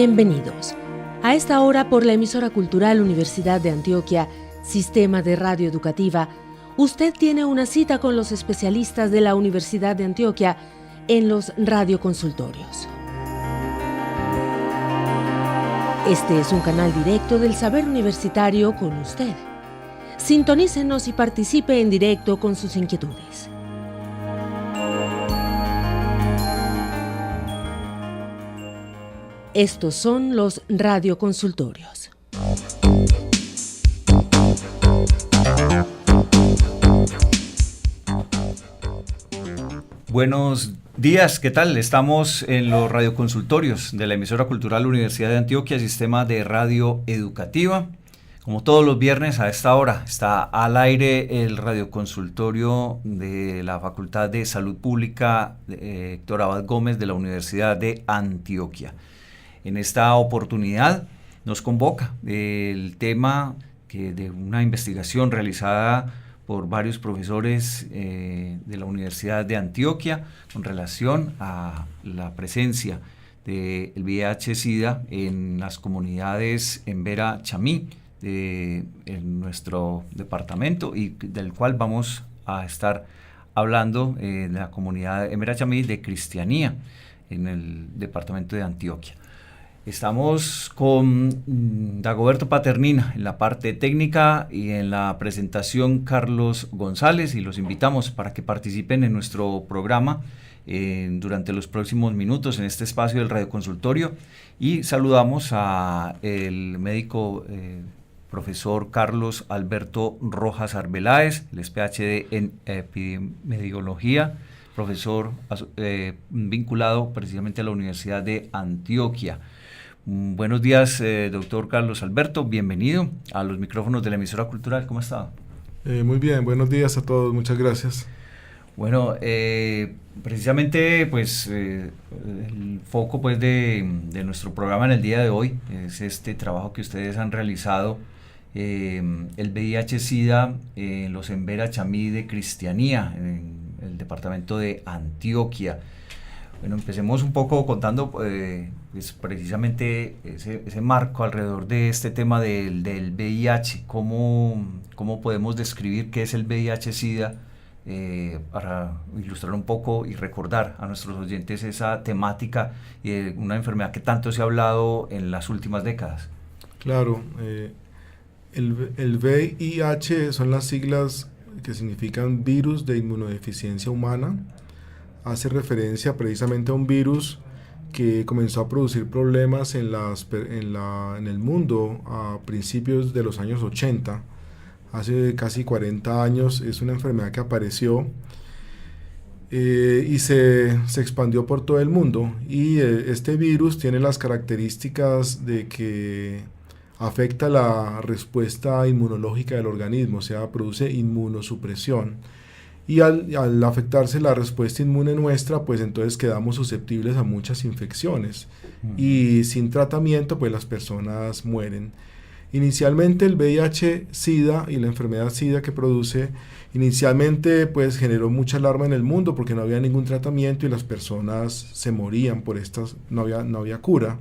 Bienvenidos. A esta hora, por la emisora cultural Universidad de Antioquia, Sistema de Radio Educativa, usted tiene una cita con los especialistas de la Universidad de Antioquia en los radioconsultorios. Este es un canal directo del saber universitario con usted. Sintonícenos y participe en directo con sus inquietudes. Estos son los radioconsultorios. Buenos días, ¿qué tal? Estamos en los radioconsultorios de la emisora cultural Universidad de Antioquia, Sistema de Radio Educativa. Como todos los viernes a esta hora está al aire el radioconsultorio de la Facultad de Salud Pública Héctor Abad Gómez de la Universidad de Antioquia. En esta oportunidad nos convoca el tema de una investigación realizada por varios profesores de la Universidad de Antioquia con relación a la presencia del VIH-Sida en las comunidades Embera Chamí en nuestro departamento, y del cual vamos a estar hablando de la comunidad Embera Chamí de Cristianía en el departamento de Antioquia. Estamos con Dagoberto Paternina en la parte técnica y en la presentación Carlos González, y los invitamos para que participen en nuestro programa durante los próximos minutos en este espacio del radioconsultorio, y saludamos a el médico profesor Carlos Alberto Rojas Arbeláez, el PhD en epidemiología, profesor vinculado precisamente a la Universidad de Antioquia. Buenos días, doctor Carlos Alberto, bienvenido a los micrófonos de la emisora cultural. ¿Cómo está? Muy bien, buenos días a todos, muchas gracias. Bueno, precisamente pues el foco pues de nuestro programa en el día de hoy es este trabajo que ustedes han realizado, el VIH-Sida en los Embera Chamí de Cristianía, en el departamento de Antioquia. Bueno, empecemos un poco contando pues precisamente ese marco alrededor de este tema del VIH. ¿Cómo podemos describir qué es el VIH-Sida para ilustrar un poco y recordar a nuestros oyentes esa temática y una enfermedad que tanto se ha hablado en las últimas décadas? Claro, el VIH son las siglas que significan Virus de Inmunodeficiencia Humana. Hace referencia precisamente a un virus que comenzó a producir problemas en el mundo a principios de los años 80. Hace casi 40 años es una enfermedad que apareció y se expandió por todo el mundo. Y este virus tiene las características de que afecta la respuesta inmunológica del organismo, o sea, produce inmunosupresión. Y al afectarse la respuesta inmune nuestra, pues entonces quedamos susceptibles a muchas infecciones. Y sin tratamiento, pues las personas mueren. Inicialmente el VIH-Sida y la enfermedad SIDA que produce, inicialmente pues generó mucha alarma en el mundo porque no había ningún tratamiento y las personas se morían por estas, no había cura.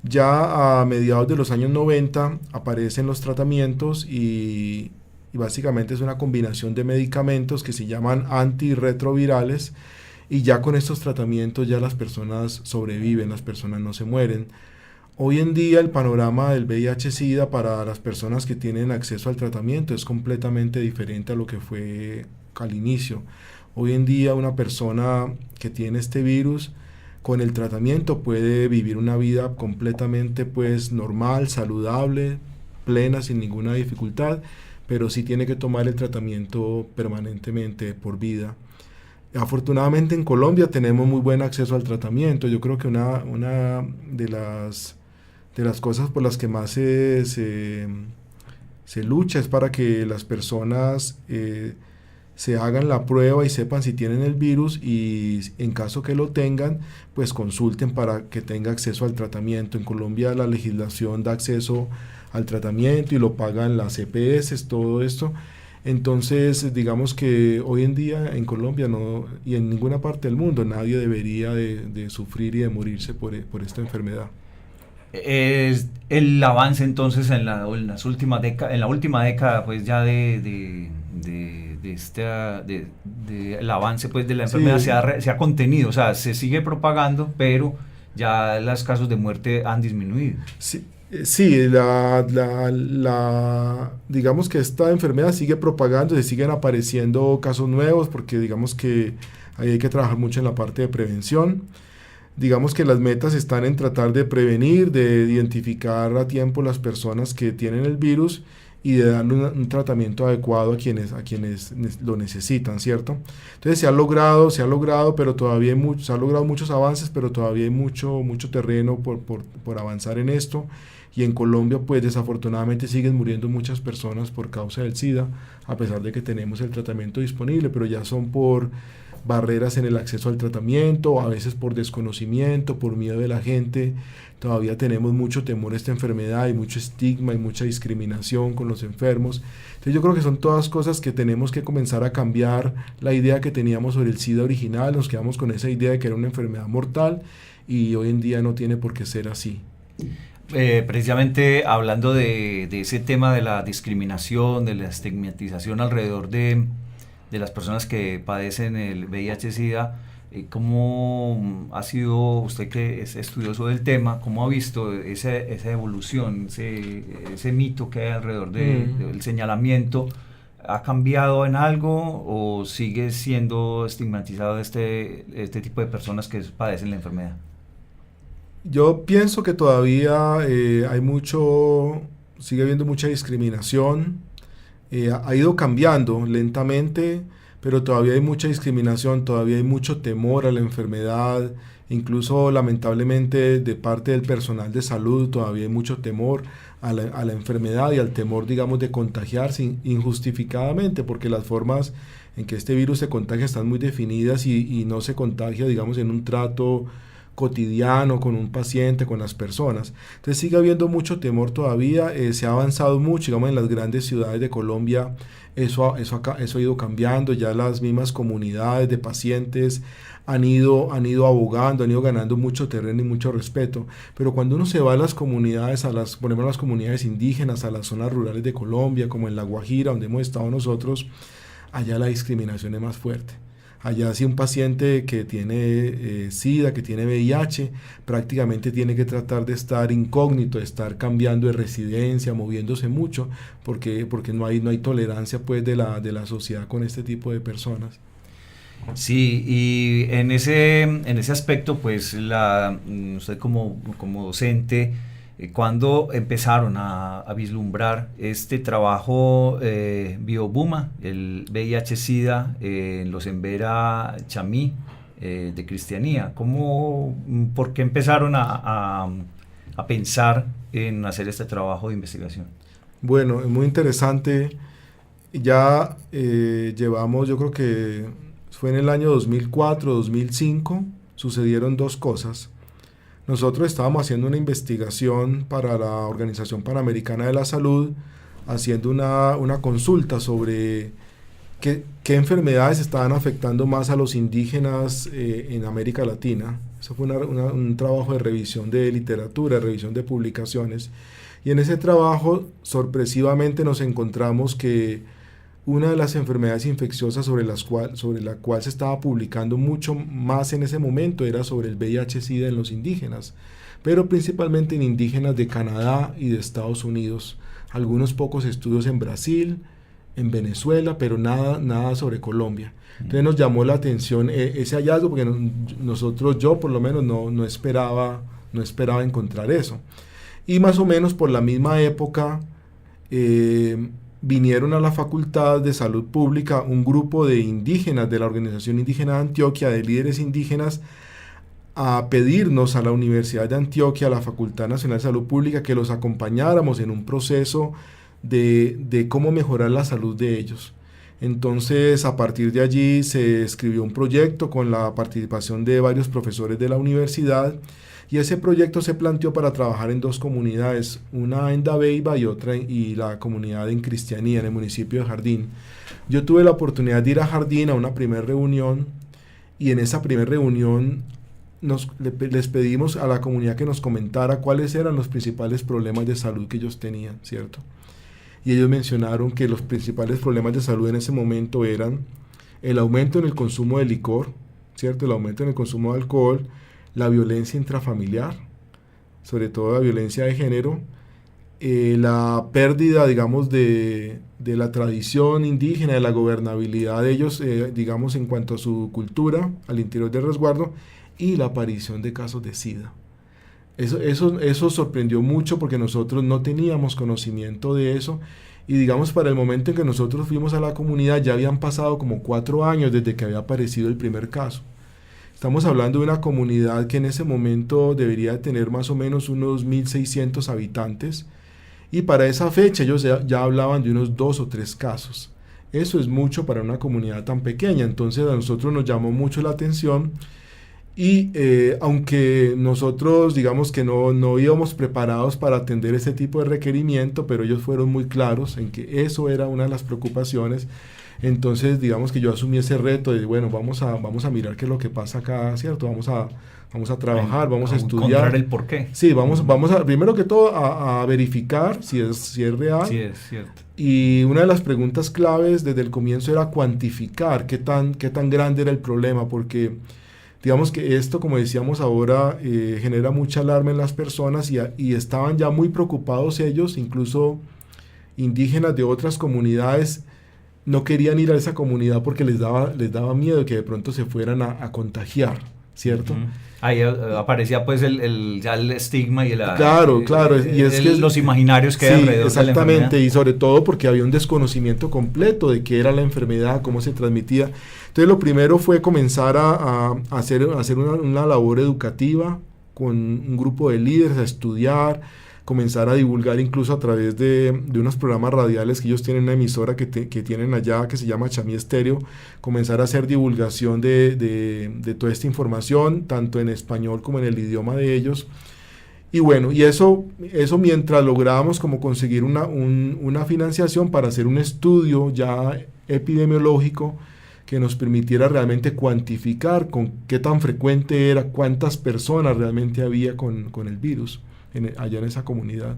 Ya a mediados de los años 90 aparecen los tratamientos y básicamente es una combinación de medicamentos que se llaman antirretrovirales, y ya con estos tratamientos ya las personas sobreviven, las personas no se mueren. Hoy en día el panorama del VIH-Sida para las personas que tienen acceso al tratamiento es completamente diferente a lo que fue al inicio. Hoy en día una persona que tiene este virus con el tratamiento puede vivir una vida completamente pues normal, saludable, plena, sin ninguna dificultad, pero sí tiene que tomar el tratamiento permanentemente por vida. Afortunadamente en Colombia tenemos muy buen acceso al tratamiento. Yo creo que una de las cosas por las que más se lucha es para que las personas se hagan la prueba y sepan si tienen el virus, y en caso que lo tengan, pues consulten para que tenga acceso al tratamiento. En Colombia la legislación da acceso al tratamiento y lo pagan las EPS, todo esto. Entonces, digamos que hoy en día en Colombia no, y en ninguna parte del mundo nadie debería de sufrir y de morirse por esta enfermedad. Es el avance entonces en la última década pues ya el avance pues de la enfermedad Sí. se ha contenido, o sea, se sigue propagando, pero ya los casos de muerte han disminuido. Sí, sí, digamos que esta enfermedad sigue propagando, se siguen apareciendo casos nuevos porque digamos que ahí hay que trabajar mucho en la parte de prevención. Digamos que las metas están en tratar de prevenir, de identificar a tiempo las personas que tienen el virus y de darle un tratamiento adecuado a quienes lo necesitan, ¿cierto? Entonces se ha logrado, pero todavía se han logrado muchos avances, pero todavía hay mucho terreno por avanzar en esto. Y en Colombia, pues desafortunadamente siguen muriendo muchas personas por causa del SIDA, a pesar de que tenemos el tratamiento disponible, pero ya son por barreras en el acceso al tratamiento, a veces por desconocimiento, por miedo de la gente. Todavía tenemos mucho temor a esta enfermedad y mucho estigma y mucha discriminación con los enfermos. Entonces yo creo que son todas cosas que tenemos que comenzar a cambiar la idea que teníamos sobre el SIDA original. Nos quedamos con esa idea de que era una enfermedad mortal y hoy en día no tiene por qué ser así. Precisamente hablando de ese tema de la discriminación, de la estigmatización alrededor de las personas que padecen el VIH-Sida, ¿cómo ha sido usted, que es estudioso del tema, cómo ha visto esa evolución, ese mito que hay alrededor del señalamiento? ¿Ha cambiado en algo o sigue siendo estigmatizado este tipo de personas que padecen la enfermedad? Yo pienso que todavía sigue habiendo mucha discriminación. Ha ido cambiando lentamente, pero todavía hay mucha discriminación, todavía hay mucho temor a la enfermedad, incluso lamentablemente de parte del personal de salud todavía hay mucho temor a la enfermedad y al temor, digamos, de contagiarse injustificadamente, porque las formas en que este virus se contagia están muy definidas y no se contagia, digamos, en un trato cotidiano con un paciente, con las personas. Entonces sigue habiendo mucho temor todavía. Se ha avanzado mucho, digamos, en las grandes ciudades de Colombia. Eso ha ido cambiando. Ya las mismas comunidades de pacientes han ido abogando, han ido ganando mucho terreno y mucho respeto. Pero cuando uno se va a las comunidades, ponemos las comunidades indígenas, a las zonas rurales de Colombia, como en La Guajira, donde hemos estado nosotros, allá la discriminación es más fuerte. Allá si un paciente que tiene SIDA, que tiene VIH, prácticamente tiene que tratar de estar incógnito, de estar cambiando de residencia, moviéndose mucho, porque no hay tolerancia pues de la sociedad con este tipo de personas. Sí, y en ese aspecto, pues usted como docente, ¿cuándo empezaron a vislumbrar este trabajo Biobuma, el VIH-Sida en los Embera Chamí de Cristianía? ¿Por qué empezaron a pensar en hacer este trabajo de investigación? Bueno, es muy interesante. Ya llevamos, yo creo que fue en el año 2004, 2005, sucedieron dos cosas. Nosotros estábamos haciendo una investigación para la Organización Panamericana de la Salud, haciendo una consulta sobre qué enfermedades estaban afectando más a los indígenas en América Latina. Eso fue un trabajo de revisión de literatura, de revisión de publicaciones. Y en ese trabajo, sorpresivamente, nos encontramos que una de las enfermedades infecciosas sobre la cual se estaba publicando mucho más en ese momento era sobre el VIH-Sida en los indígenas, pero principalmente en indígenas de Canadá y de Estados Unidos. Algunos pocos estudios en Brasil, en Venezuela, pero nada sobre Colombia. Entonces nos llamó la atención ese hallazgo, porque yo por lo menos no esperaba encontrar eso. Y más o menos por la misma época, vinieron a la Facultad de Salud Pública un grupo de indígenas de la Organización Indígena de Antioquia, de líderes indígenas, a pedirnos a la Universidad de Antioquia, a la Facultad Nacional de Salud Pública, que los acompañáramos en un proceso de cómo mejorar la salud de ellos. Entonces, a partir de allí se escribió un proyecto con la participación de varios profesores de la universidad, y ese proyecto se planteó para trabajar en dos comunidades, una en Dabeiba y la comunidad en Cristianía, en el municipio de Jardín. Yo tuve la oportunidad de ir a Jardín a una primera reunión, y en esa primera reunión les pedimos a la comunidad que nos comentara cuáles eran los principales problemas de salud que ellos tenían, ¿cierto? Y ellos mencionaron que los principales problemas de salud en ese momento eran el aumento en el consumo de licor, ¿cierto? El aumento en el consumo de alcohol, la violencia intrafamiliar, sobre todo la violencia de género, la pérdida, digamos, de la tradición indígena, de la gobernabilidad de ellos, digamos, en cuanto a su cultura al interior del resguardo, y la aparición de casos de SIDA. Eso sorprendió mucho porque nosotros no teníamos conocimiento de eso, y digamos, para el momento en que nosotros fuimos a la comunidad ya habían pasado como 4 años desde que había aparecido el primer caso. Estamos hablando de una comunidad que en ese momento debería tener más o menos unos 1.600 habitantes, y para esa fecha ellos ya hablaban de unos 2 o 3 casos. Eso es mucho para una comunidad tan pequeña. Entonces a nosotros nos llamó mucho la atención, y aunque nosotros digamos que no íbamos preparados para atender ese tipo de requerimiento, pero ellos fueron muy claros en que eso era una de las preocupaciones. Entonces digamos que yo asumí ese reto de, bueno, vamos a mirar qué es lo que pasa acá, ¿cierto? Vamos a trabajar, vamos a estudiar. Encontrar el porqué. Sí, vamos a, primero que todo, a verificar si es real. Sí, es cierto. Y una de las preguntas claves desde el comienzo era cuantificar qué tan grande era el problema, porque digamos que esto, como decíamos ahora, genera mucha alarma en las personas, y estaban ya muy preocupados ellos, incluso indígenas de otras comunidades, no querían ir a esa comunidad porque les daba miedo que de pronto se fueran a contagiar, ¿cierto? Uh-huh. Ahí aparecía pues ya el estigma y claro, y es que los imaginarios que hay alrededor exactamente, de la enfermedad. Y sobre todo porque había un desconocimiento completo de qué era la enfermedad, cómo se transmitía. Entonces lo primero fue comenzar a hacer una labor educativa con un grupo de líderes, a estudiar, comenzar a divulgar incluso a través de unos programas radiales que ellos tienen, una emisora que tienen allá que se llama Chamí Estéreo, comenzar a hacer divulgación de toda esta información, tanto en español como en el idioma de ellos. Y bueno, y eso mientras lográbamos como conseguir una financiación para hacer un estudio ya epidemiológico que nos permitiera realmente cuantificar con qué tan frecuente era, cuántas personas realmente había con el virus allá en esa comunidad.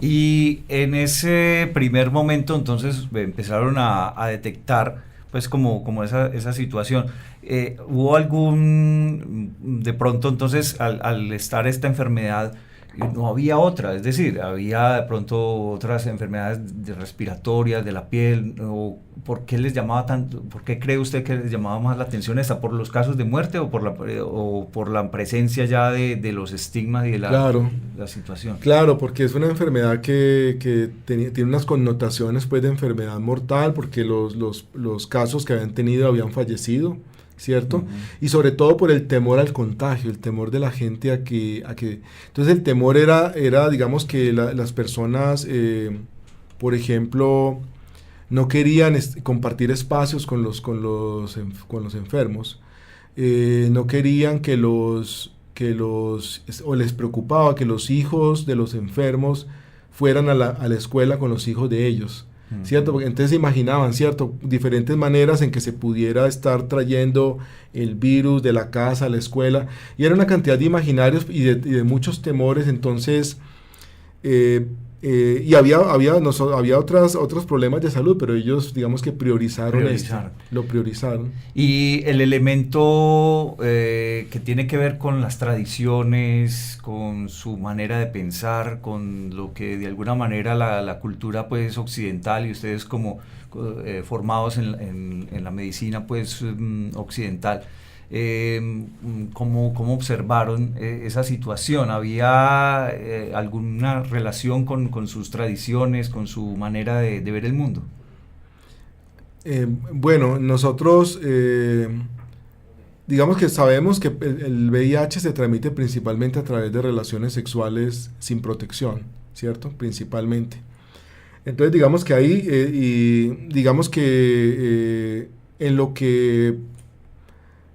Y en ese primer momento entonces empezaron a detectar pues como esa situación. ¿Hubo de pronto entonces al estar esta enfermedad, no había otra? Es decir, había de pronto otras enfermedades respiratorias de la piel, o ¿por qué les llamaba tanto? ¿Por qué cree usted que les llamaba más la atención esta? ¿Por los casos de muerte o por la presencia ya de los estigmas y de la situación? Claro, porque es una enfermedad que tiene unas connotaciones pues de enfermedad mortal, porque los casos que habían tenido habían fallecido, ¿cierto? Uh-huh. Y sobre todo por el temor al contagio, el temor de la gente a que entonces el temor era digamos que las personas, por ejemplo, no querían compartir espacios con los enfermos, no querían o les preocupaba que los hijos de los enfermos fueran a la escuela con los hijos de ellos, ¿cierto? Porque entonces se imaginaban, ¿cierto?, diferentes maneras en que se pudiera estar trayendo el virus de la casa a la escuela, y era una cantidad de imaginarios y de muchos temores. Entonces y había otros problemas de salud, pero ellos digamos que lo priorizaron. Y el elemento que tiene que ver con las tradiciones, con su manera de pensar, con lo que de alguna manera la cultura pues occidental, y ustedes como formados en la medicina pues occidental, ¿cómo observaron esa situación? ¿Había alguna relación con sus tradiciones, con su manera de ver el mundo? Bueno, nosotros digamos que sabemos que el VIH se transmite principalmente a través de relaciones sexuales sin protección, ¿cierto? Principalmente. Entonces digamos que ahí, y digamos que en lo que...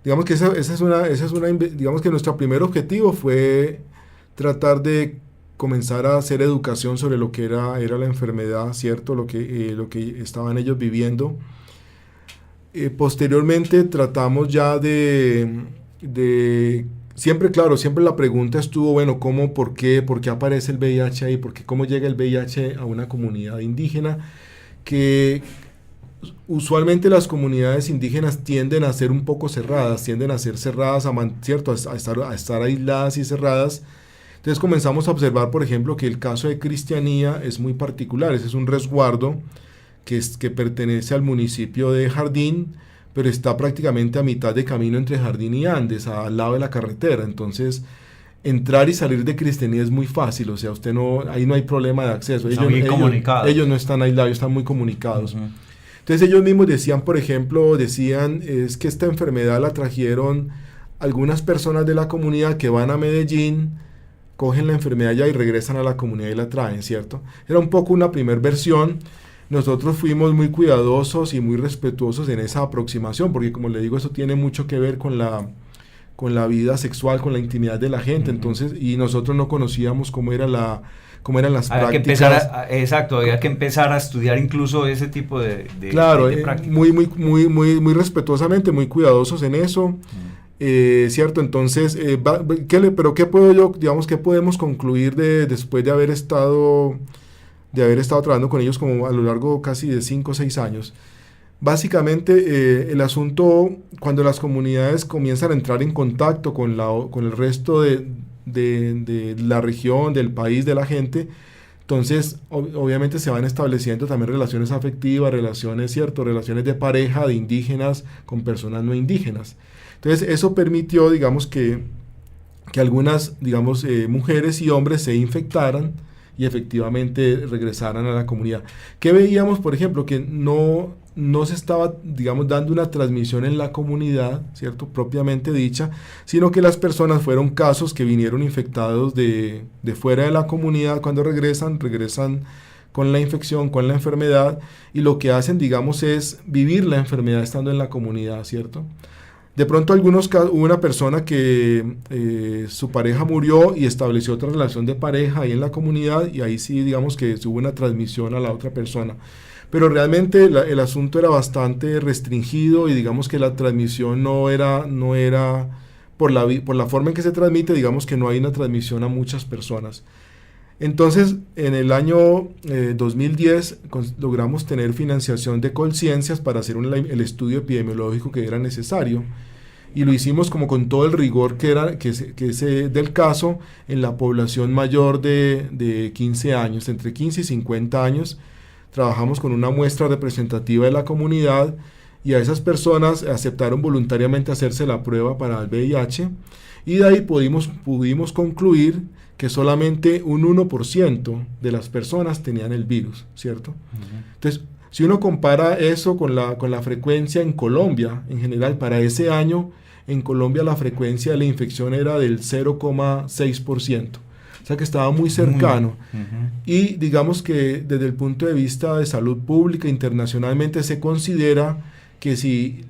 Digamos que digamos que nuestro primer objetivo fue tratar de comenzar a hacer educación sobre lo que era la enfermedad, ¿cierto? Lo que estaban ellos viviendo. Posteriormente tratamos ya de siempre, claro, siempre la pregunta estuvo, bueno, ¿cómo, por qué aparece el VIH ahí? ¿Cómo llega el VIH a una comunidad indígena? Que usualmente las comunidades indígenas tienden a ser un poco cerradas, ¿cierto? A estar aisladas y cerradas. Entonces comenzamos a observar, por ejemplo, que el caso de Cristianía es muy particular. Ese es un resguardo que pertenece al municipio de Jardín, pero está prácticamente a mitad de camino entre Jardín y Andes, al lado de la carretera. Entonces, entrar y salir de Cristianía es muy fácil, o sea, ahí no hay problema de acceso. Ellos no están aislados, están muy comunicados. Uh-huh. Entonces ellos mismos decían, por ejemplo, es que esta enfermedad la trajeron algunas personas de la comunidad que van a Medellín, cogen la enfermedad allá y regresan a la comunidad y la traen, ¿cierto? Era un poco una primera versión. Nosotros fuimos muy cuidadosos y muy respetuosos en esa aproximación, porque como le digo, eso tiene mucho que ver con la vida sexual, con la intimidad de la gente. Uh-huh. Entonces, y nosotros no conocíamos cómo eran las prácticas. Había que empezar a estudiar incluso ese tipo de claro, de prácticas. Muy respetuosamente, muy cuidadosos en eso. Uh-huh. ¿Cierto? Entonces, ¿qué podemos concluir después de haber estado trabajando con ellos como a lo largo casi de 5 o 6 años? Básicamente, el asunto, cuando las comunidades comienzan a entrar en contacto con el resto de la región, del país, de la gente, entonces obviamente se van estableciendo también relaciones afectivas, relaciones de pareja, de indígenas con personas no indígenas. Entonces eso permitió, digamos, que algunas, mujeres y hombres se infectaran y efectivamente regresaran a la comunidad. ¿Qué veíamos, por ejemplo? Que no se estaba, dando una transmisión en la comunidad, ¿cierto? Propiamente dicha, sino que las personas fueron casos que vinieron infectados de fuera de la comunidad. Cuando regresan con la infección, con la enfermedad, y lo que hacen, es vivir la enfermedad estando en la comunidad, ¿cierto? De pronto hubo una persona que su pareja murió y estableció otra relación de pareja ahí en la comunidad, y ahí sí, que hubo una transmisión a la otra persona. Pero realmente el asunto era bastante restringido, y digamos que la transmisión no era por la forma en que se transmite, que no hay una transmisión a muchas personas. Entonces, en el año 2010 logramos tener financiación de Colciencias para hacer el estudio epidemiológico que era necesario, y lo hicimos como con todo el rigor del caso en la población mayor de 15 años, entre 15 y 50 años. Trabajamos con una muestra representativa de la comunidad, y a esas personas aceptaron voluntariamente hacerse la prueba para el VIH, y de ahí pudimos concluir que solamente un 1% de las personas tenían el virus, ¿cierto? Uh-huh. Entonces, si uno compara eso con la frecuencia en Colombia, en general, para ese año, en Colombia la frecuencia de la infección era del 0,6%. O sea que estaba muy cercano. Uh-huh. Y digamos que desde el punto de vista de salud pública, internacionalmente se considera que si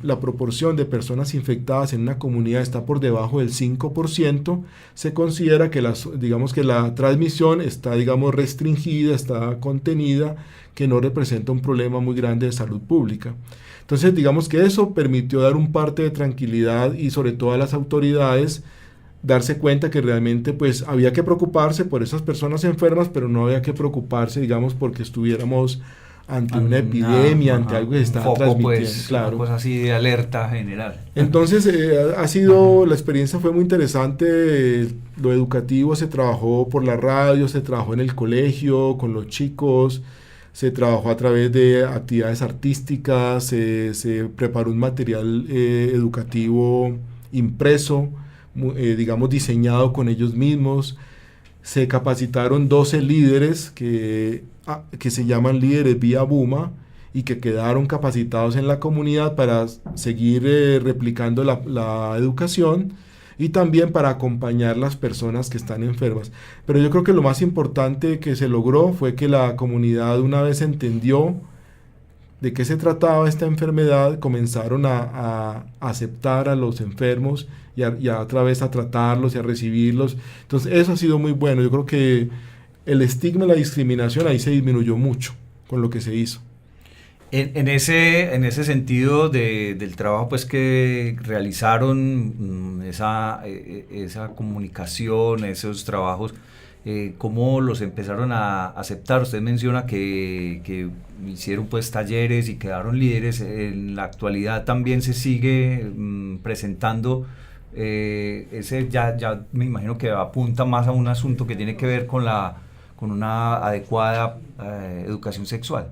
la proporción de personas infectadas en una comunidad está por debajo del 5%, se considera que la transmisión está, restringida, está contenida, que no representa un problema muy grande de salud pública. Entonces, que eso permitió dar un parte de tranquilidad, y sobre todo a las autoridades darse cuenta que realmente pues había que preocuparse por esas personas enfermas, pero no había que preocuparse, porque estuviéramos ante una epidemia, ante algo que se estaba transmitiendo. Pues, claro. Una cosa así de alerta general. Entonces, la experiencia fue muy interesante. Lo educativo se trabajó por la radio, se trabajó en el colegio, con los chicos, se trabajó a través de actividades artísticas, se preparó un material educativo impreso, diseñado con ellos mismos. Se capacitaron 12 líderes que se llaman líderes vía Buma, y que quedaron capacitados en la comunidad para seguir replicando la educación, y también para acompañar las personas que están enfermas. Pero yo creo que lo más importante que se logró fue que la comunidad, una vez entendió de qué se trataba esta enfermedad, comenzaron a aceptar a los enfermos y a otra vez a tratarlos y a recibirlos. Entonces eso ha sido muy bueno. Yo creo que el estigma y la discriminación ahí se disminuyó mucho con lo que se hizo. En ese sentido del trabajo pues que realizaron, esa comunicación, esos trabajos, ¿cómo los empezaron a aceptar? Usted menciona que hicieron pues talleres y quedaron líderes. En la actualidad también se sigue presentando, ya me imagino que apunta más a un asunto que tiene que ver con una adecuada educación sexual.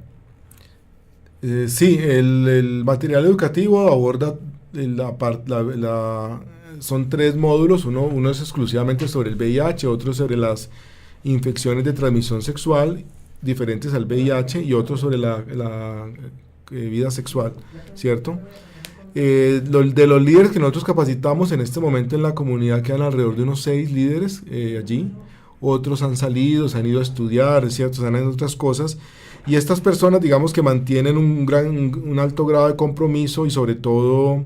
Sí, el material educativo aborda son 3 módulos, uno es exclusivamente sobre el VIH, otro sobre las infecciones de transmisión sexual diferentes al VIH y otro sobre la vida sexual, ¿cierto? De los líderes que nosotros capacitamos en este momento en la comunidad quedan alrededor de unos 6 líderes allí. Otros han salido, se han ido a estudiar, ¿cierto? Se han hecho otras cosas. Y estas personas, digamos que mantienen un alto grado de compromiso y sobre todo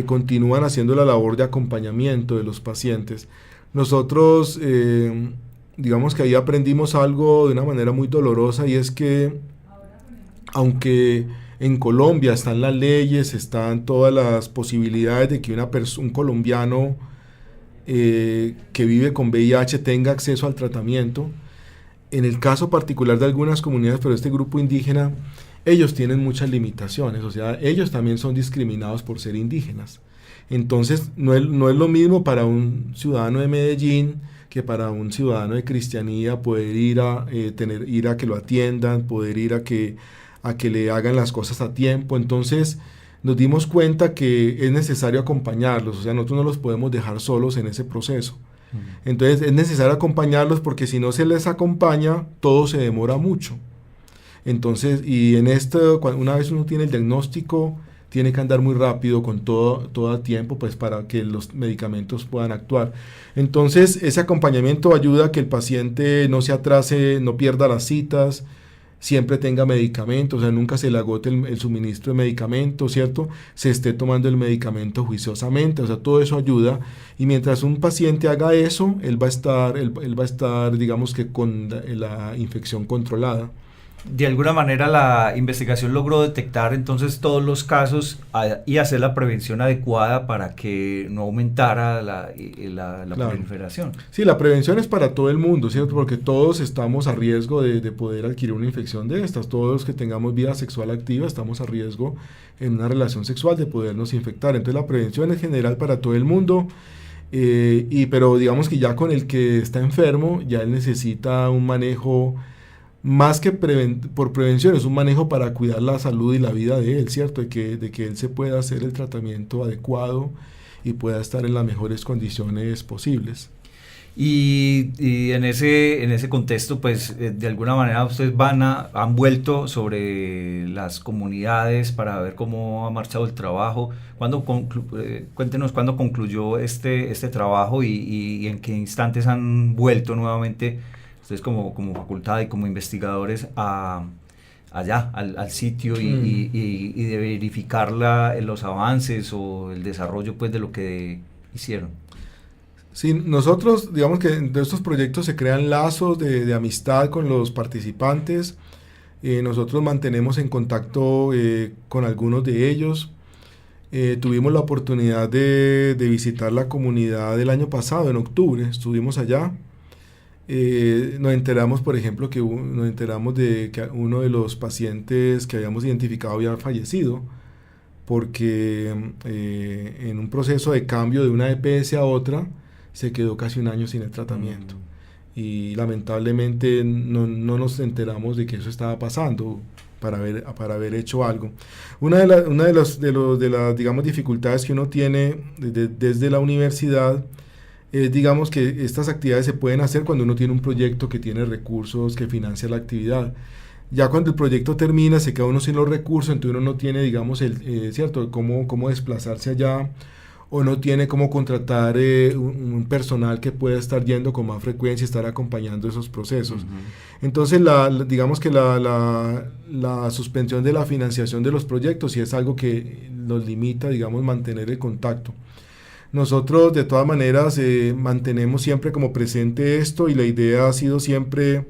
continúan haciendo la labor de acompañamiento de los pacientes. Nosotros, digamos que ahí aprendimos algo de una manera muy dolorosa, y es que aunque en Colombia están las leyes, están todas las posibilidades de que un colombiano que vive con VIH tenga acceso al tratamiento, en el caso particular de algunas comunidades, pero este grupo indígena, ellos tienen muchas limitaciones, o sea, ellos también son discriminados por ser indígenas. Entonces, no es lo mismo para un ciudadano de Medellín que para un ciudadano de Cristianía poder ir a que lo atiendan, poder ir a que le hagan las cosas a tiempo. Entonces, nos dimos cuenta que es necesario acompañarlos, o sea, nosotros no los podemos dejar solos en ese proceso. Entonces es necesario acompañarlos, porque si no se les acompaña, todo se demora mucho. Entonces, y una vez uno tiene el diagnóstico, tiene que andar muy rápido con todo a tiempo, pues para que los medicamentos puedan actuar. Entonces, ese acompañamiento ayuda a que el paciente no se atrase, no pierda las citas, siempre tenga medicamentos, o sea, nunca se le agote el suministro de medicamentos, ¿cierto? Se esté tomando el medicamento juiciosamente, o sea, todo eso ayuda. Y mientras un paciente haga eso, él va a estar, digamos que con la infección controlada. De alguna manera la investigación logró detectar entonces todos los casos y hacer la prevención adecuada para que no aumentara la Claro. proliferación. Sí, la prevención es para todo el mundo, ¿cierto? Porque todos estamos a riesgo de poder adquirir una infección de estas. Todos los que tengamos vida sexual activa estamos a riesgo en una relación sexual de podernos infectar. Entonces la prevención es general para todo el mundo, pero digamos que ya con el que está enfermo, ya él necesita un manejo. Más que por prevención, es un manejo para cuidar la salud y la vida de él, ¿cierto? De que él se pueda hacer el tratamiento adecuado y pueda estar en las mejores condiciones posibles. Y en ese contexto, pues de alguna manera ustedes han vuelto sobre las comunidades para ver cómo ha marchado el trabajo. Cuéntenos cuándo concluyó este trabajo y en qué instantes han vuelto nuevamente ustedes como facultad y como investigadores allá al sitio y de verificar los avances o el desarrollo pues de lo que hicieron. Sí, nosotros, digamos que de estos proyectos se crean lazos de amistad con los participantes. Nosotros mantenemos en contacto con algunos de ellos. Tuvimos la oportunidad de visitar la comunidad el año pasado, en octubre, estuvimos allá. Nos enteramos, por ejemplo, de que uno de los pacientes que habíamos identificado había fallecido, porque en un proceso de cambio de una EPS a otra, se quedó casi un año sin el tratamiento. Y lamentablemente no nos enteramos de que eso estaba pasando para haber hecho algo. Una de las digamos, dificultades que uno tiene desde la universidad, digamos que estas actividades se pueden hacer cuando uno tiene un proyecto que tiene recursos, que financia la actividad. Ya cuando el proyecto termina, se queda uno sin los recursos, entonces uno no tiene, digamos, cierto, cómo desplazarse allá, o no tiene cómo contratar un personal que pueda estar yendo con más frecuencia y estar acompañando esos procesos. Entonces, digamos que la suspensión de la financiación de los proyectos sí es algo que nos limita, digamos, mantener el contacto. Nosotros de todas maneras mantenemos siempre como presente esto, y la idea ha sido siempre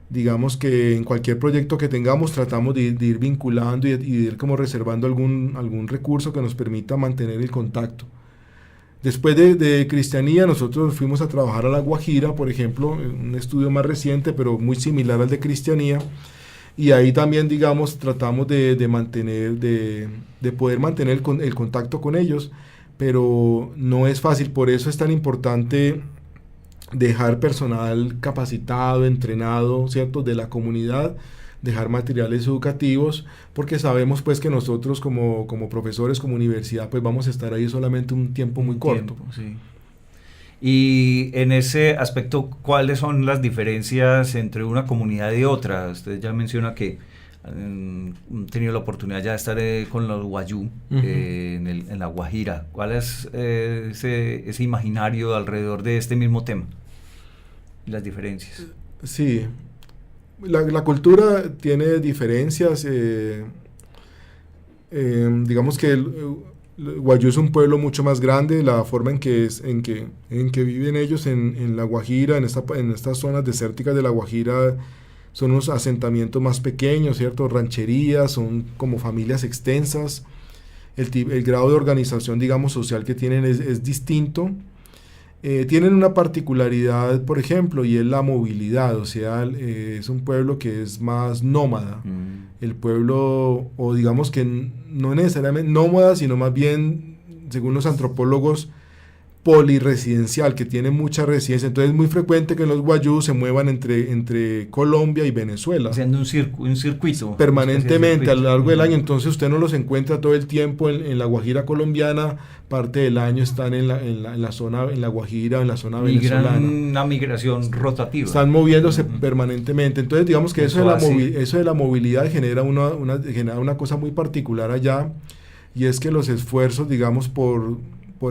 digamos que en cualquier proyecto que tengamos tratamos de ir vinculando y de ir como reservando algún recurso que nos permita mantener el contacto. Después de Cristianía, nosotros fuimos a trabajar a La Guajira, por ejemplo, un estudio más reciente, pero muy similar al de Cristianía, y ahí también, digamos, tratamos de poder mantener el contacto con ellos, pero no es fácil. Por eso es tan importante dejar personal capacitado, entrenado, ¿cierto?, de la comunidad, dejar materiales educativos, porque sabemos pues que nosotros como profesores, como universidad, pues vamos a estar ahí solamente un tiempo muy corto. Sí. Y en ese aspecto, ¿cuáles son las diferencias entre una comunidad y otra? Usted ya menciona que han tenido la oportunidad ya de estar con los wayuu en La Guajira. ¿Cuál es ese imaginario alrededor de este mismo tema? Las diferencias. Sí, la cultura tiene diferencias. Digamos que el wayuu es un pueblo mucho más grande. La forma en que viven ellos en La Guajira, en estas zonas desérticas de La Guajira, son unos asentamientos más pequeños, ¿cierto? Rancherías, son como familias extensas. El grado de organización, digamos, social que tienen es distinto. Tienen una particularidad, por ejemplo, y es la movilidad, o sea, es un pueblo que es más nómada. El pueblo, o digamos que no necesariamente nómada, sino más bien, según los antropólogos, poliresidencial, que tiene mucha residencia. Entonces es muy frecuente que los wayuu se muevan entre Colombia y Venezuela. Haciendo un circuito. Permanentemente a lo largo del año. Entonces usted no los encuentra todo el tiempo en la Guajira colombiana. Parte del año están en la zona, en La Guajira, en la zona venezolana. Una migración rotativa. Están moviéndose permanentemente. Entonces digamos que eso de la movilidad genera una cosa muy particular allá, y es que los esfuerzos, digamos, por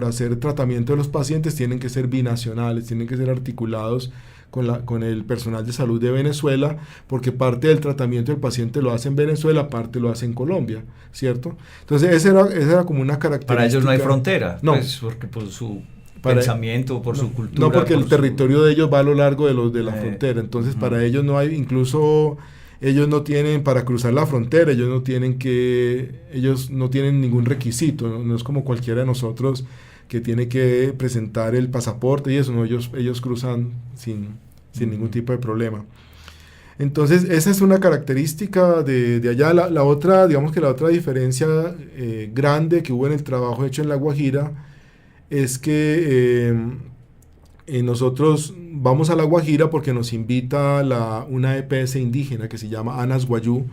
hacer tratamiento de los pacientes tienen que ser binacionales, tienen que ser articulados con el personal de salud de Venezuela, porque parte del tratamiento del paciente lo hace en Venezuela, parte lo hace en Colombia, ¿cierto? Entonces esa era como una característica. Para ellos no hay frontera, no, pues, porque por su pensamiento, por su cultura. No, porque el territorio de ellos va a lo largo de la frontera, entonces para ellos no hay, incluso ellos no tienen, para cruzar la frontera, ellos no tienen ningún requisito, no es como cualquiera de nosotros que tiene que presentar el pasaporte y eso, no, ellos cruzan sin ningún tipo de problema. Entonces esa es una característica de allá. La otra, digamos que la otra diferencia grande que hubo en el trabajo hecho en La Guajira es que nosotros vamos a La Guajira porque nos invita una EPS indígena que se llama Anas Wayuu,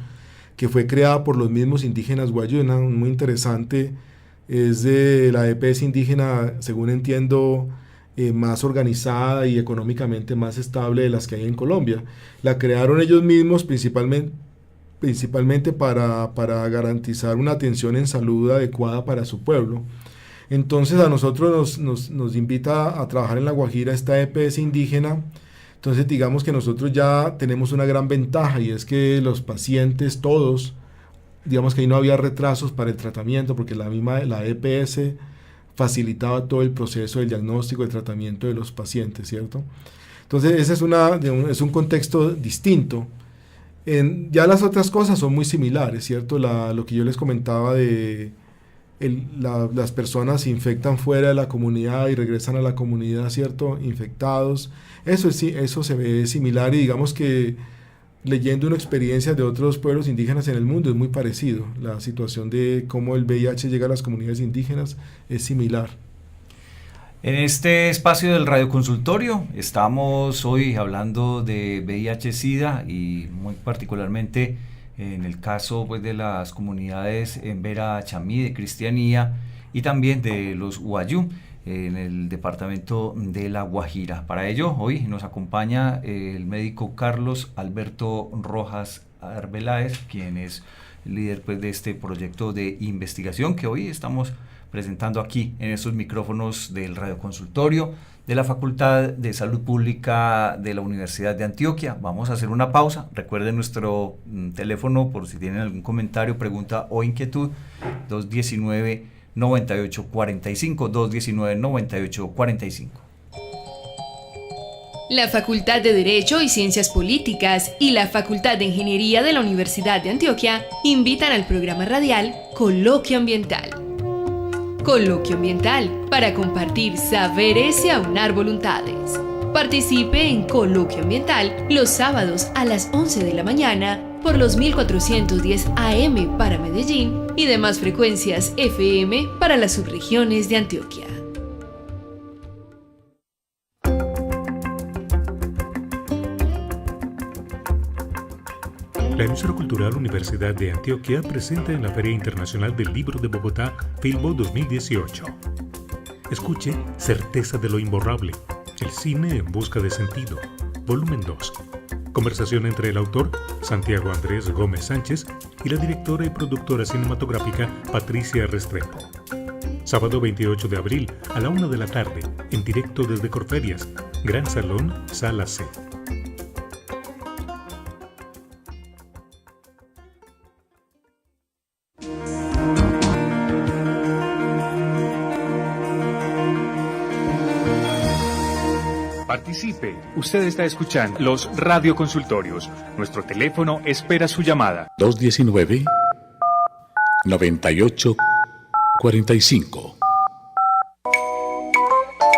que fue creada por los mismos indígenas wayuu, muy interesante. Es de la EPS indígena, según entiendo, más organizada y económicamente más estable de las que hay en Colombia. La crearon ellos mismos principalmente para garantizar una atención en salud adecuada para su pueblo. Entonces a nosotros nos invita a trabajar en La Guajira esta EPS indígena. Entonces digamos que nosotros ya tenemos una gran ventaja, y es que los pacientes todos, digamos que ahí no había retrasos para el tratamiento, porque la EPS facilitaba todo el proceso del diagnóstico y el tratamiento de los pacientes, ¿cierto? Entonces ese es un contexto distinto. Ya las otras cosas son muy similares, ¿cierto? Lo que yo les comentaba de las personas se infectan fuera de la comunidad y regresan a la comunidad, ¿cierto?, infectados. Eso se ve similar, y digamos que leyendo una experiencia de otros pueblos indígenas en el mundo es muy parecido. La situación de cómo el VIH llega a las comunidades indígenas es similar. En este espacio del radioconsultorio estamos hoy hablando de VIH-Sida, y muy particularmente en el caso pues de las comunidades en Vera Chamí, de Cristianía, y también de los wayuu en el departamento de La Guajira. Para ello hoy nos acompaña el médico Carlos Alberto Rojas Arbeláez, quien es líder pues de este proyecto de investigación que hoy estamos presentando aquí en estos micrófonos del radioconsultorio de la Facultad de Salud Pública de la Universidad de Antioquia. Vamos a hacer una pausa. Recuerden nuestro teléfono por si tienen algún comentario, pregunta o inquietud: 219-9845, 219-9845. La Facultad de Derecho y Ciencias Políticas y la Facultad de Ingeniería de la Universidad de Antioquia invitan al programa radial Coloquio Ambiental. Coloquio Ambiental, para compartir saberes y aunar voluntades. Participe en Coloquio Ambiental los sábados a las 11 de la mañana por los 1410 AM para Medellín y demás frecuencias FM para las subregiones de Antioquia. La emisora cultural Universidad de Antioquia presenta en la Feria Internacional del Libro de Bogotá, Filbo 2018. Escuche Certeza de lo Imborrable, el cine en busca de sentido, volumen 2. Conversación entre el autor, Santiago Andrés Gómez Sánchez, y la directora y productora cinematográfica, Patricia Restrepo. Sábado 28 de abril, a la 1 de la tarde, en directo desde Corferias, Gran Salón, Sala C. Participe. Usted está escuchando los radioconsultorios. Nuestro teléfono espera su llamada. 219-98-45.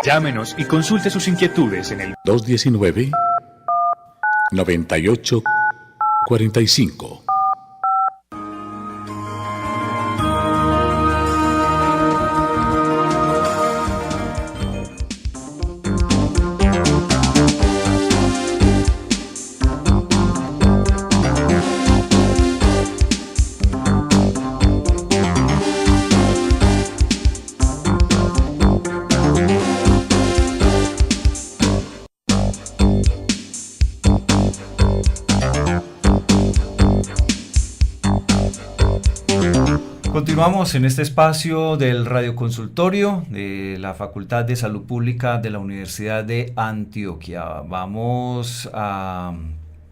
Llámenos y consulte sus inquietudes en el 219-98-45. Continuamos en este espacio del radioconsultorio de la Facultad de Salud Pública de la Universidad de Antioquia. Vamos a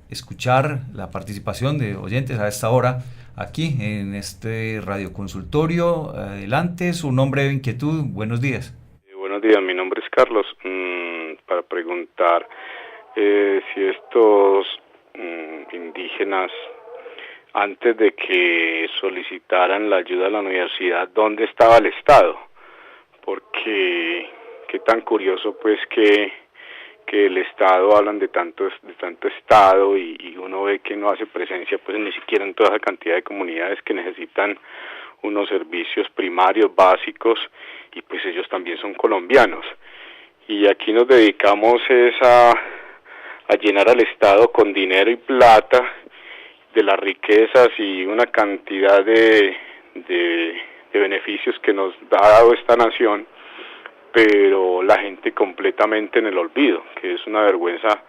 escuchar la participación de oyentes a esta hora aquí en este radioconsultorio. Adelante, su nombre de inquietud. Buenos días. Buenos días, mi nombre es Carlos. Para preguntar si estos indígenas, antes de que solicitaran la ayuda a la universidad, ¿dónde estaba el Estado? Porque qué tan curioso pues que el Estado, hablan de tanto Estado y uno ve que no hace presencia pues ni siquiera en toda esa cantidad de comunidades que necesitan unos servicios primarios, básicos, y pues ellos también son colombianos. Y aquí nos dedicamos a llenar al Estado con dinero y plata de las riquezas y una cantidad de beneficios que nos ha dado esta nación, pero la gente completamente en el olvido, que es una vergüenza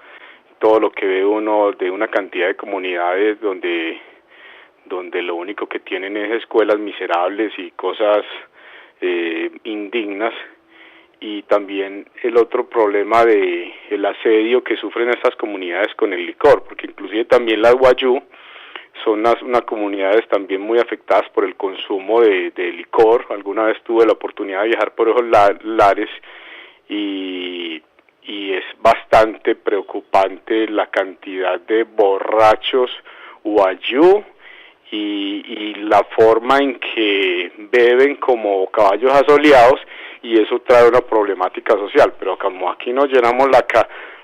todo lo que ve uno de una cantidad de comunidades donde lo único que tienen es escuelas miserables y cosas indignas, y también el otro problema de el asedio que sufren estas comunidades con el licor, porque inclusive también las Wayuu son unas comunidades también muy afectadas por el consumo de licor. Alguna vez tuve la oportunidad de viajar por esos lares y es bastante preocupante la cantidad de borrachos Wayuu y la forma en que beben como caballos asoleados, y eso trae una problemática social. Pero como aquí nos llenamos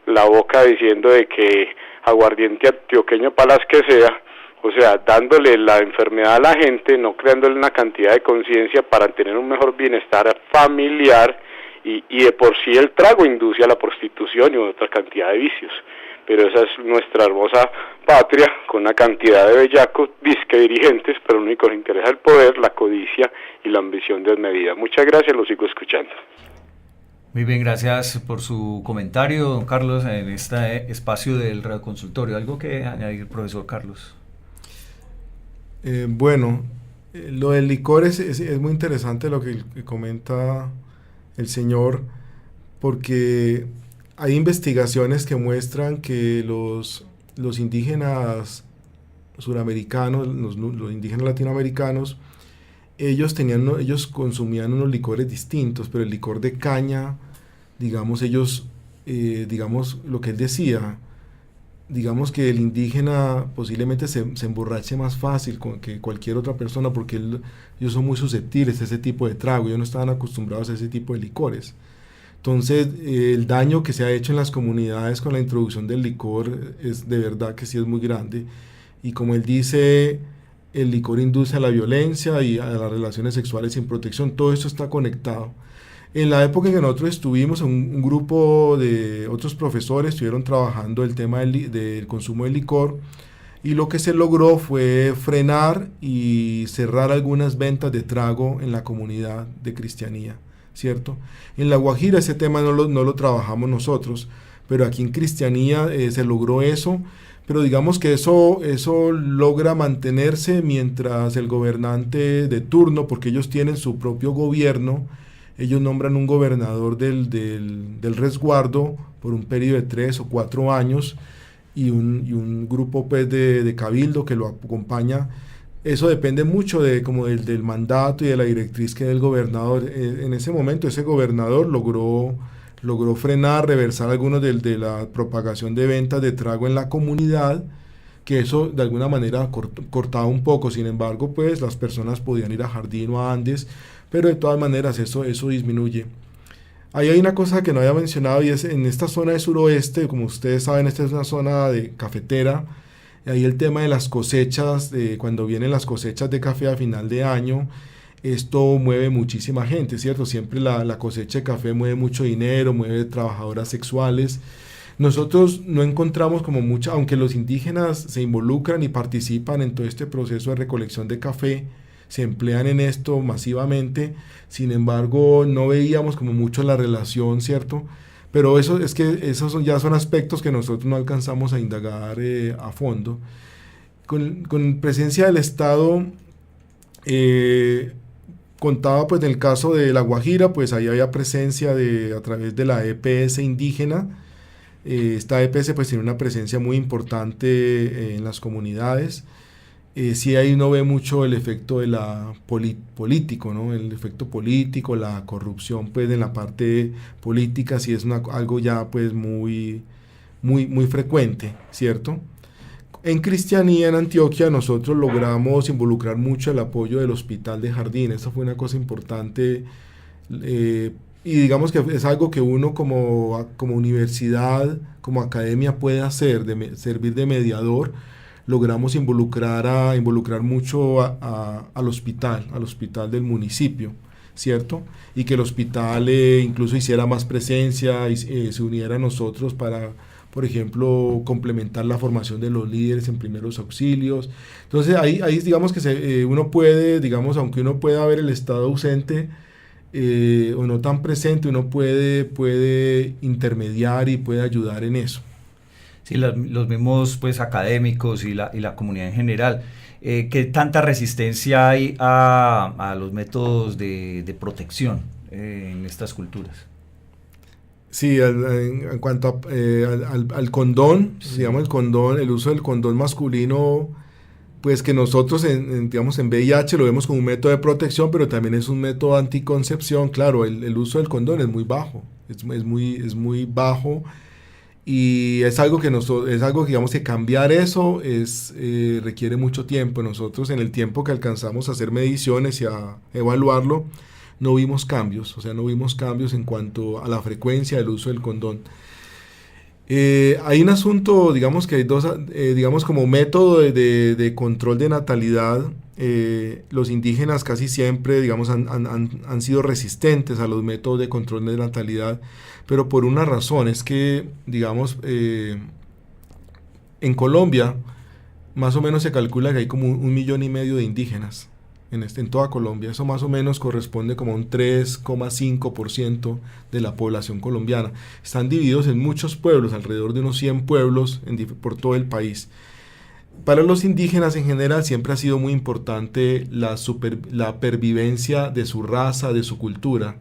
la boca diciendo de que aguardiente antioqueño para las que sea, o sea, dándole la enfermedad a la gente, no creándole una cantidad de conciencia para tener un mejor bienestar familiar, y de por sí el trago induce a la prostitución y otra cantidad de vicios. Pero esa es nuestra hermosa patria, con una cantidad de bellacos, disque dirigentes, pero lo único que les interesa el poder, la codicia y la ambición desmedida. Muchas gracias, lo sigo escuchando. Muy bien, gracias por su comentario, don Carlos, en este espacio del radioconsultorio. ¿Algo que añadir, profesor Carlos? Lo del licor es muy interesante lo que comenta el señor, porque hay investigaciones que muestran que los indígenas suramericanos, los indígenas latinoamericanos, ellos consumían unos licores distintos, pero el licor de caña, digamos, ellos digamos, lo que él decía, digamos que el indígena posiblemente se emborrache más fácil que cualquier otra persona, porque ellos son muy susceptibles a ese tipo de trago, ellos no estaban acostumbrados a ese tipo de licores. Entonces, el daño que se ha hecho en las comunidades con la introducción del licor es de verdad que sí es muy grande. Y como él dice, el licor induce a la violencia y a las relaciones sexuales sin protección. Todo esto está conectado. En la época en que nosotros estuvimos, un grupo de otros profesores estuvieron trabajando el tema del consumo de licor, y lo que se logró fue frenar y cerrar algunas ventas de trago en la comunidad de cristianía, ¿cierto? En La Guajira ese tema no lo trabajamos nosotros, pero aquí en cristianía se logró eso, pero digamos que eso logra mantenerse mientras el gobernante de turno, porque ellos tienen su propio gobierno, ellos nombran un gobernador del resguardo por un periodo de 3 o 4 años y un grupo pues, de cabildo que lo acompaña. Eso depende mucho del mandato y de la directriz que dé el gobernador. En ese momento ese gobernador logró frenar, reversar algunos de la propagación de ventas de trago en la comunidad, que eso de alguna manera cortaba un poco. Sin embargo, pues las personas podían ir a Jardín o a Andes, pero de todas maneras eso disminuye. Ahí hay una cosa que no había mencionado, y es en esta zona de suroeste, como ustedes saben, esta es una zona de cafetera. Ahí el tema de las cosechas, cuando vienen las cosechas de café a final de año, esto mueve muchísima gente, ¿cierto? Siempre la cosecha de café mueve mucho dinero, mueve trabajadoras sexuales. Nosotros no encontramos como mucha, aunque los indígenas se involucran y participan en todo este proceso de recolección de café, se emplean en esto masivamente, sin embargo no veíamos como mucho la relación, ¿cierto? Pero esos ya son aspectos que nosotros no alcanzamos a indagar a fondo. Con presencia del Estado, contaba pues en el caso de La Guajira, pues ahí había presencia a través de la EPS indígena. Esta EPS pues tiene una presencia muy importante en las comunidades. Sí, ahí uno ve mucho el efecto de la político, ¿no? El efecto político, la corrupción pues en la parte política sí es algo ya pues muy frecuente, ¿cierto? En cristianía en Antioquia nosotros logramos involucrar mucho el apoyo del Hospital de Jardín. Eso fue una cosa importante, y digamos que es algo que uno como universidad, como academia puede hacer, servir de mediador. Logramos involucrar mucho al hospital del municipio, ¿cierto? Y que el hospital incluso hiciera más presencia y se uniera a nosotros para, por ejemplo, complementar la formación de los líderes en primeros auxilios. Entonces ahí digamos que uno puede, digamos, aunque uno pueda ver el Estado ausente o no tan presente, uno puede intermediar y puede ayudar en eso. Sí, los mismos pues, académicos y la comunidad en general. ¿Qué tanta resistencia hay a los métodos de protección en estas culturas? Sí, en cuanto al condón, sí. Digamos el uso del condón masculino, pues que nosotros digamos en VIH lo vemos como un método de protección, pero también es un método de anticoncepción. Claro, el uso del condón es muy bajo, es muy bajo. Y es algo que digamos que cambiar eso requiere mucho tiempo. Nosotros en el tiempo que alcanzamos a hacer mediciones y a evaluarlo, no vimos cambios, en cuanto a la frecuencia del uso del condón. Hay un asunto, digamos que hay dos, digamos como método de control de natalidad. Los indígenas casi siempre, digamos, han sido resistentes a los métodos de control de natalidad, pero por una razón, es que, digamos, en Colombia, más o menos se calcula que hay como 1,5 millones de indígenas en toda Colombia. Eso más o menos corresponde como a un 3,5% de la población colombiana. Están divididos en muchos pueblos, alrededor de unos 100 pueblos por todo el país. Para los indígenas en general siempre ha sido muy importante la pervivencia de su raza, de su cultura,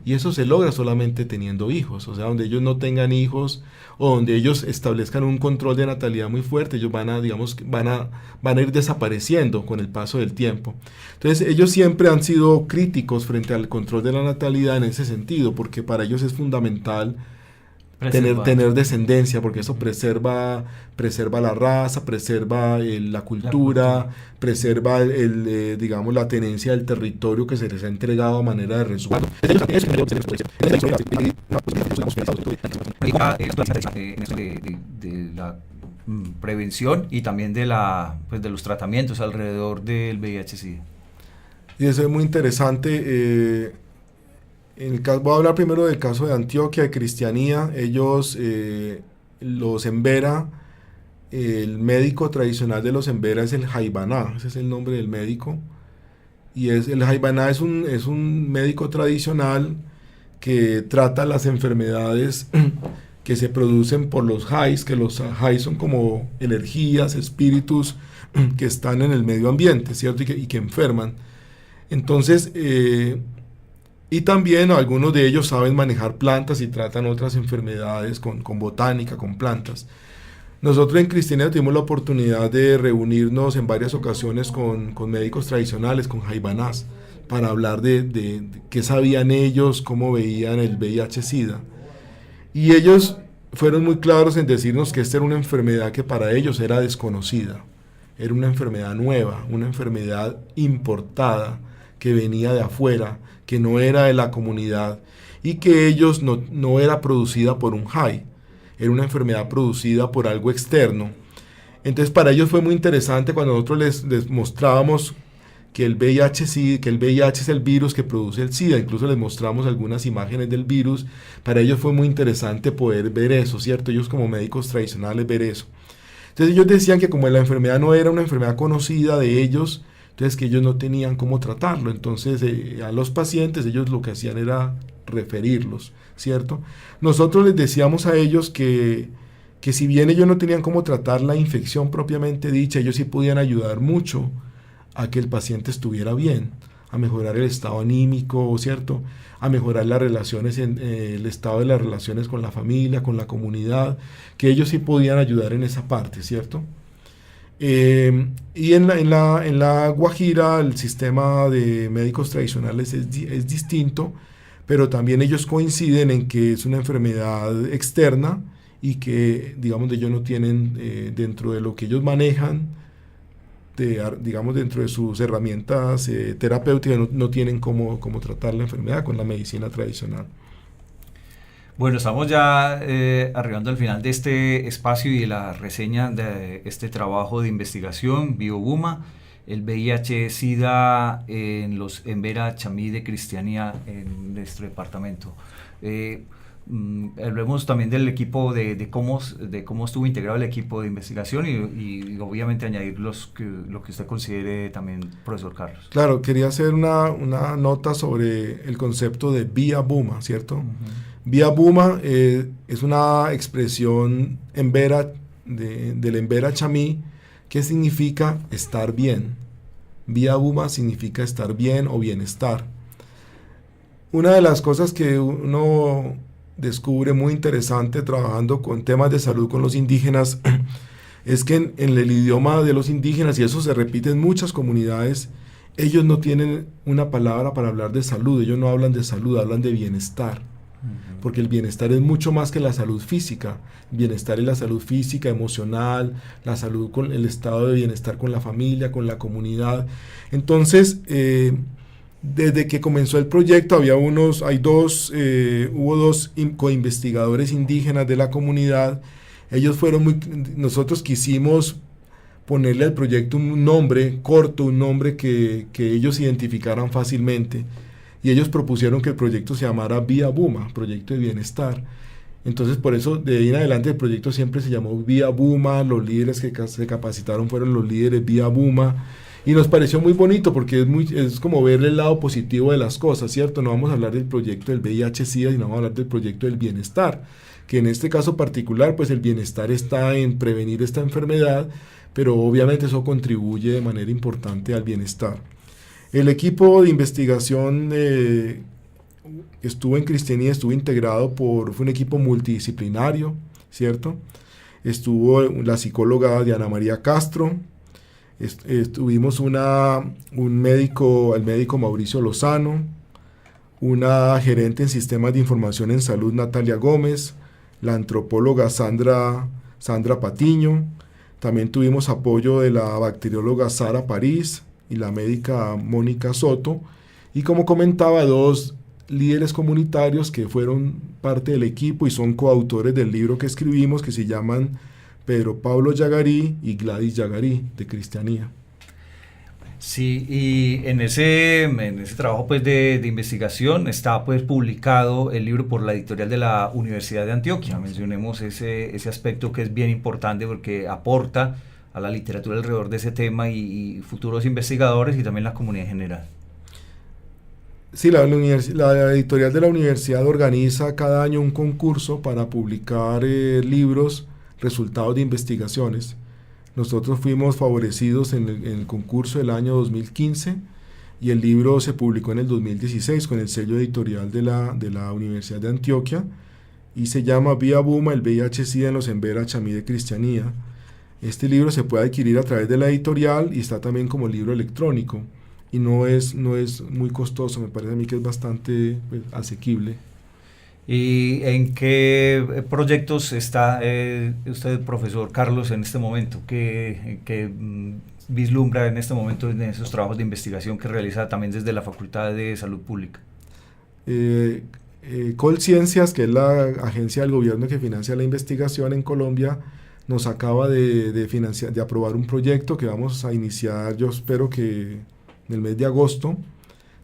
y eso se logra solamente teniendo hijos. O sea, donde ellos no tengan hijos o donde ellos establezcan un control de natalidad muy fuerte, ellos van a ir desapareciendo con el paso del tiempo. Entonces ellos siempre han sido críticos frente al control de la natalidad en ese sentido, porque para ellos es fundamental tener descendencia, porque eso preserva la raza, preserva la cultura, preserva digamos, la tenencia del territorio que se les ha entregado a manera de resguardo. De la prevención y también de los tratamientos alrededor del VIH-Sida. Y eso es muy interesante. Voy a hablar primero del caso de Antioquia, de Cristianía. Ellos, los Embera, el médico tradicional de los Embera es el Jaibaná, ese es el nombre del médico. Y el Jaibaná es un médico tradicional que trata las enfermedades que se producen por los jais, que los jais son como energías, espíritus que están en el medio ambiente, ¿cierto? Y que enferman. Entonces, y también algunos de ellos saben manejar plantas y tratan otras enfermedades con botánica, con plantas. Nosotros en Cristianía tuvimos la oportunidad de reunirnos en varias ocasiones con médicos tradicionales, con jaibanás, para hablar de qué sabían ellos, cómo veían el VIH-Sida. Y ellos fueron muy claros en decirnos que esta era una enfermedad que para ellos era desconocida, era una enfermedad nueva, una enfermedad importada, que venía de afuera, que no era de la comunidad, y que ellos no era producida por un jai, era una enfermedad producida por algo externo. Entonces para ellos fue muy interesante cuando nosotros les mostrábamos que el VIH es el virus que produce el SIDA, incluso les mostramos algunas imágenes del virus. Para ellos fue muy interesante poder ver eso, ¿cierto? Ellos como médicos tradicionales ver eso. Entonces ellos decían que como la enfermedad no era una enfermedad conocida de ellos, entonces que ellos no tenían cómo tratarlo. Entonces a los pacientes ellos lo que hacían era referirlos, ¿cierto? Nosotros les decíamos a ellos que si bien ellos no tenían cómo tratar la infección propiamente dicha, ellos sí podían ayudar mucho a que el paciente estuviera bien, a mejorar el estado anímico, ¿cierto? A mejorar las relaciones, el estado de las relaciones con la familia, con la comunidad, que ellos sí podían ayudar en esa parte, ¿cierto? Y en la Guajira el sistema de médicos tradicionales es distinto, pero también ellos coinciden en que es una enfermedad externa y que, digamos, ellos no tienen dentro de lo que ellos manejan, digamos, dentro de sus herramientas terapéuticas, no tienen cómo tratar la enfermedad con la medicina tradicional. Bueno, estamos ya arribando al final de este espacio y de la reseña de este trabajo de investigación, Biobuma, el VIH-Sida en los Embera Chamí de Cristianía en nuestro departamento. Hablemos también del equipo, de cómo estuvo integrado el equipo de investigación y obviamente añadir lo que usted considere también, profesor Carlos. Claro, quería hacer una nota sobre el concepto de Biobuma, ¿cierto? Uh-huh. Biobuma es una expresión embera del Embera Chamí que significa estar bien. Biobuma significa estar bien o bienestar. Una de las cosas que uno descubre muy interesante trabajando con temas de salud con los indígenas es que en el idioma de los indígenas, y eso se repite en muchas comunidades, ellos no tienen una palabra para hablar de salud, ellos no hablan de salud, hablan de bienestar, porque el bienestar es mucho más que la salud física. El bienestar es la salud física, emocional, la salud con el estado de bienestar con la familia, con la comunidad. Entonces, desde que comenzó el proyecto hubo dos coinvestigadores indígenas de la comunidad. Nosotros quisimos ponerle al proyecto un nombre corto, un nombre que ellos identificaran fácilmente, y ellos propusieron que el proyecto se llamara Biobuma, Proyecto de Bienestar. Entonces por eso de ahí en adelante el proyecto siempre se llamó Biobuma, los líderes que se capacitaron fueron los líderes Biobuma. Y nos pareció muy bonito porque es como ver el lado positivo de las cosas, ¿cierto? No vamos a hablar del proyecto del VIH-Sida, sino vamos a hablar del proyecto del bienestar, que en este caso particular, pues el bienestar está en prevenir esta enfermedad, pero obviamente eso contribuye de manera importante al bienestar. El equipo de investigación que estuvo en Cristianía fue un equipo multidisciplinario, ¿cierto? Estuvo la psicóloga Diana María Castro, tuvimos el médico Mauricio Lozano, una gerente en sistemas de información en salud, Natalia Gómez, la antropóloga Sandra Patiño. También tuvimos apoyo de la bacterióloga Sara París y la médica Mónica Soto. Y como comentaba, 2 líderes comunitarios que fueron parte del equipo y son coautores del libro que escribimos, que se llaman Pedro Pablo Yagarí y Gladys Yagarí, de Cristianía. Sí, y en ese trabajo pues de investigación está pues publicado el libro por la editorial de la Universidad de Antioquia. Mencionemos ese aspecto que es bien importante porque aporta a la literatura alrededor de ese tema y futuros investigadores y también la comunidad en general. Sí, la editorial de la universidad organiza cada año un concurso para publicar libros, resultados de investigaciones. Nosotros fuimos favorecidos en el concurso del año 2015 y el libro se publicó en el 2016 con el sello editorial de la Universidad de Antioquia y se llama Vía Buma, el VIH-Sida en los Embera Chamí de Cristianía. Este libro se puede adquirir a través de la editorial y está también como libro electrónico y no es muy costoso, me parece a mí que es bastante asequible. ¿Y en qué proyectos está usted, profesor Carlos, en este momento? ¿Qué vislumbra en este momento en esos trabajos de investigación que realiza también desde la Facultad de Salud Pública? Colciencias, que es la agencia del gobierno que financia la investigación en Colombia, nos acaba de aprobar un proyecto que vamos a iniciar, yo espero que en el mes de agosto,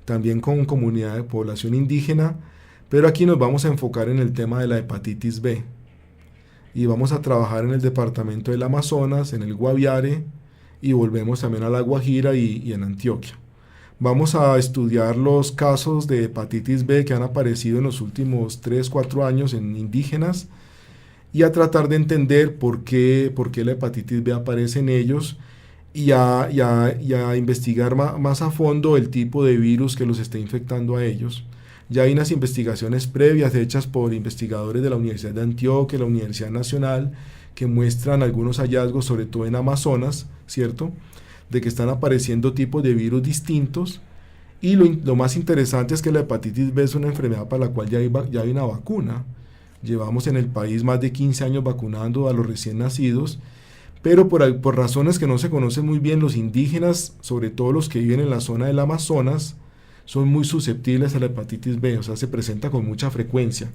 también con comunidad de población indígena, pero aquí nos vamos a enfocar en el tema de la hepatitis B y vamos a trabajar en el departamento del Amazonas, en el Guaviare y volvemos también a La Guajira y en Antioquia. Vamos a estudiar los casos de hepatitis B que han aparecido en los últimos 3-4 años en indígenas y a tratar de entender por qué la hepatitis B aparece en ellos y a investigar más a fondo el tipo de virus que los está infectando a ellos. Ya hay unas investigaciones previas hechas por investigadores de la Universidad de Antioquia, la Universidad Nacional, que muestran algunos hallazgos, sobre todo en Amazonas, ¿cierto?, de que están apareciendo tipos de virus distintos. Y lo más interesante es que la hepatitis B es una enfermedad para la cual ya hay una vacuna. Llevamos en el país más de 15 años vacunando a los recién nacidos, pero por razones que no se conocen muy bien, los indígenas, sobre todo los que viven en la zona del Amazonas, son muy susceptibles a la hepatitis B, o sea, se presenta con mucha frecuencia.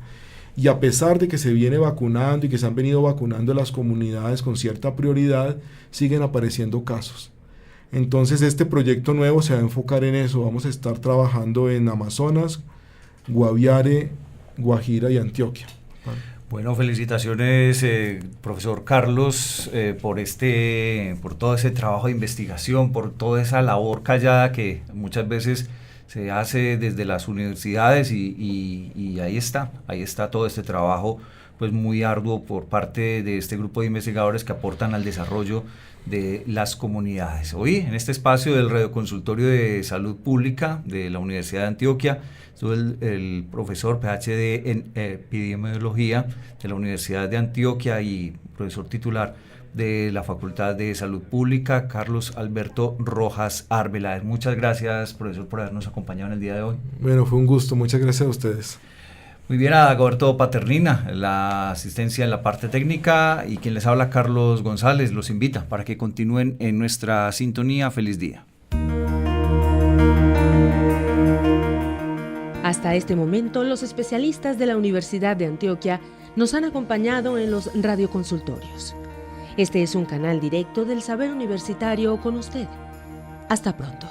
Y a pesar de que se viene vacunando y que se han venido vacunando las comunidades con cierta prioridad, siguen apareciendo casos. Entonces este proyecto nuevo se va a enfocar en eso. Vamos a estar trabajando en Amazonas, Guaviare, Guajira y Antioquia. Bueno, felicitaciones, profesor Carlos, por todo ese trabajo de investigación, por toda esa labor callada que muchas veces se hace desde las universidades y ahí está todo este trabajo pues muy arduo por parte de este grupo de investigadores que aportan al desarrollo de las comunidades. Hoy, en este espacio del radioconsultorio de salud pública de la Universidad de Antioquia, estuvo el profesor PhD en epidemiología de la Universidad de Antioquia y profesor titular de la Facultad de Salud Pública, Carlos Alberto Rojas Arbeláez. Muchas gracias, profesor, por habernos acompañado en el día de hoy. Bueno, fue un gusto. Muchas gracias a ustedes. Muy bien, a Dagoberto Paternina, la asistencia en la parte técnica, y quien les habla, Carlos González, los invita para que continúen en nuestra sintonía. Feliz día. Hasta este momento, los especialistas de la Universidad de Antioquia nos han acompañado en los radioconsultorios. Este es un canal directo del saber universitario con usted. Hasta pronto.